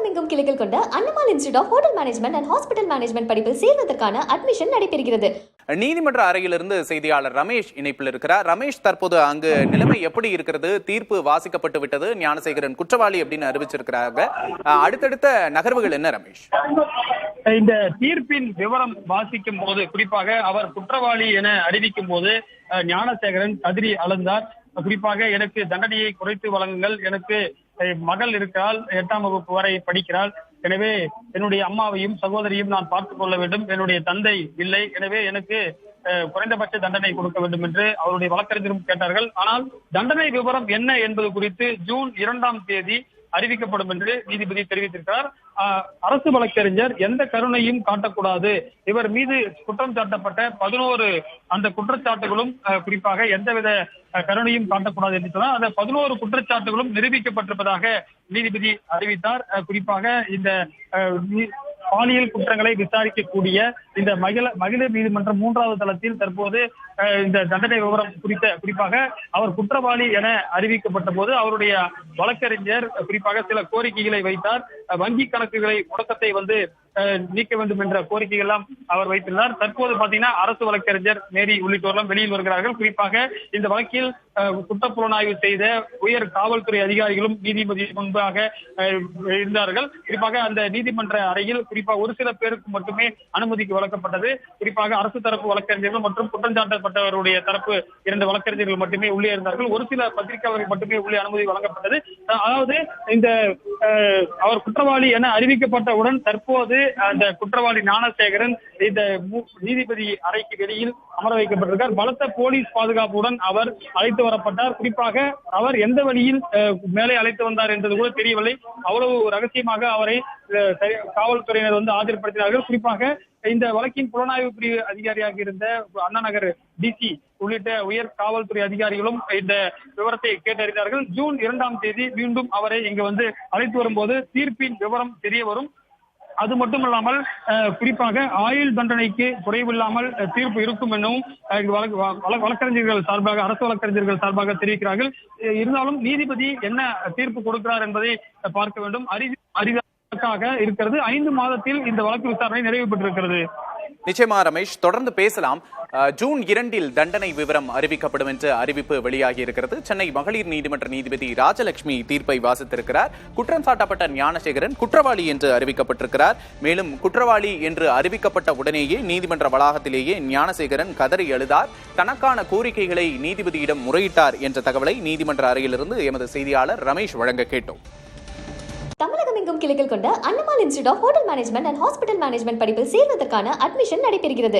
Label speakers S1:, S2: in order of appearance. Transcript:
S1: தமிழகமெங்கும் கிளைகள் கொண்ட Annamalai institute of hotel management and hospital management படிப்பில் சேர்வதற்கான அட்மிஷன் நடைபெறுகிறது.
S2: நீதிமன்ற அறையிலிருந்து செய்தியாளர் ரமேஷ் இணைப்பில் இருக்கிறார். ரமேஷ், தற்போது அங்கு நிலைமை எப்படி இருக்கிறது? தீர்ப்பு வாசிக்கப்பட்டு விட்டது, ஞானசேகரன் குற்றவாளி அப்படின்னு அறிவிச்சிருக்கிறாங்க. அடுத்தடுத்த நகர்வுகள் என்ன ரமேஷ்?
S3: இந்த தீர்ப்பின் விவரம் வாசிக்கும் போது, குறிப்பாக அவர் குற்றவாளி என அறிவிக்கும் போது ஞானசேகரன் கதறி அழுந்தார். குறிப்பாக எனக்கு தண்டனையை குறைத்து வழங்குங்கள், எனக்கு மகள் இருக்கிறாள், 8ஆம் வகுப்பு வரை படிக்கிறாள், எனவே என்னுடைய அம்மாவையும் சகோதரியும் நான் பார்த்துக் கொள்ள வேண்டும், என்னுடைய தந்தை இல்லை, எனவே எனக்கு குறைந்தபட்ச தண்டனை கொடுக்க வேண்டும் என்று அவருடைய வழக்கறிஞரும் கேட்டார்கள். ஆனால் தண்டனை விவரம் என்ன என்பது குறித்து ஜூன் 2ஆம் தேதி அறிவிக்கப்படும் என்று நீதிபதி தெரிவித்திருக்கிறார். அரசு வழக்கறிஞர் எந்த கருணையும் காட்டக்கூடாது, இவர் மீது குற்றம் சாட்டப்பட்ட 11 அந்த குற்றச்சாட்டுகளும் குறிப்பாக எந்தவித கருணையும் காட்டக்கூடாது என்று சொன்னால் அந்த 11 குற்றச்சாட்டுகளும் நிரூபிக்கப்பட்டிருப்பதாக நீதிபதி அறிவித்தார். குறிப்பாக இந்த பாலியல் குற்றங்களை விசாரிக்கக்கூடிய இந்த மகளிர் நீதிமன்றம் 3வது தளத்தில் தற்போது இந்த தண்டனை விவரம் குறிப்பாக அவர் குற்றவாளி என அறிவிக்கப்பட்ட போது அவருடைய வழக்கறிஞர் குறிப்பாக சில கோரிக்கைகளை வைத்தார். வங்கி கணக்குகளை முடக்கத்தை நீக்க வேண்டும் என்ற கோரிக்கைகள் எல்லாம் அவர் வைத்திருந்தார். தற்போது பாத்தீங்கன்னா அரசு வழக்கறிஞர் மேரி உள்ளிட்டோரெல்லாம் வெளியில் வருகிறார்கள். குறிப்பாக இந்த வழக்கில் குற்றப்புலனாய்வு செய்த உயர் காவல்துறை அதிகாரிகளும் நீதிபதி முன்பாக இருந்தார்கள். குறிப்பாக அந்த நீதிமன்ற அறையில் குறிப்பாக ஒரு சில பேருக்கு மட்டுமே அனுமதிக்கு வழங்கப்பட்டது. குறிப்பாக அரசு தரப்பு வழக்கறிஞர்கள் மற்றும் குற்றஞ்சாட்டப்பட்டவருடைய தரப்பு 2 வழக்கறிஞர்கள் மட்டுமே உள்ளே இருந்தார்கள். ஒரு சில பத்திரிகையாளர்கள் மட்டுமே உள்ளே அனுமதி வழங்கப்பட்டது. அதாவது இந்த அவர் குற்றவாளி என அறிவிக்கப்பட்டவுடன் தற்போது அந்த குற்றவாளி ஞானசேகரன் இந்த நீதிபதி அறைக்கு வெளியில் அமர வைக்கப்பட்டிருக்கார். பலத்த போலீஸ் பாதுகாப்புடன் அவர் அழைத்து வரப்பட்டார். குறிப்பாக அவர் எந்த வழியில் மேலே அழைத்து வந்தார் என்பது கூட தெரியவில்லை. அவ்வளவு ரகசியமாக அவரை காவல்துறையினர் ஆஜர்படுத்தினார்கள். குறிப்பாக இந்த வழக்கின் புலனாய்வு பிரிவு அதிகாரியாக இருந்த அண்ணா நகர் டிசி உள்ளிட்ட உயர் காவல்துறை அதிகாரிகளும் இந்த விவரத்தை கேட்டறிந்தார்கள். ஜூன் 2ஆம் தேதி மீண்டும் அவரை இங்கு அழைத்து வரும்போது தீர்ப்பின் விவரம் தெரிய வரும். அது மட்டுமல்லாமல் குறிப்பாக ஆயுள் தண்டனைக்கு குறைவில்லாமல் தீர்ப்பு இருக்கும் எனவும் வழக்கறிஞர்கள் சார்பாக அரசு வழக்கறிஞர்கள் சார்பாக தெரிவிக்கிறார்கள். இருந்தாலும் நீதிபதி என்ன தீர்ப்பு கொடுக்கிறார் என்பதை பார்க்க வேண்டும். அரிதாக இருக்கிறது. 5 மாதத்தில் இந்த வழக்கு விசாரணை நிறைவு பெற்றிருக்கிறது.
S2: நிச்சயமா ரமேஷ், தொடர்ந்து பேசலாம். ஜூன் 2இல் தண்டனை விவரம் அறிவிக்கப்படும் என்று அறிவிப்பு வெளியாகி இருக்கிறது. சென்னை மகளிர் நீதிமன்ற நீதிபதி ராஜலட்சுமி தீர்ப்பை வாசித்திருக்கிறார். குற்றம் சாட்டப்பட்ட ஞானசேகரன் குற்றவாளி என்று அறிவிக்கப்பட்டிருக்கிறார். மேலும் குற்றவாளி என்று அறிவிக்கப்பட்ட உடனேயே நீதிமன்ற வளாகத்திலேயே ஞானசேகரன் கதறி எழுதார். தனக்கான கோரிக்கைகளை நீதிபதியிடம் முறையிட்டார் என்ற தகவலை நீதிமன்ற அறையிலிருந்து எமது செய்தியாளர் ரமேஷ் வழங்க கேட்டோம்.
S1: தமிழகமெங்கும் கிளைகள் கொண்ட Annamalai institute of hotel management and hospital management படிப்பில் சேர்வதற்கான அட்மிஷன் நடைபெறுகிறது.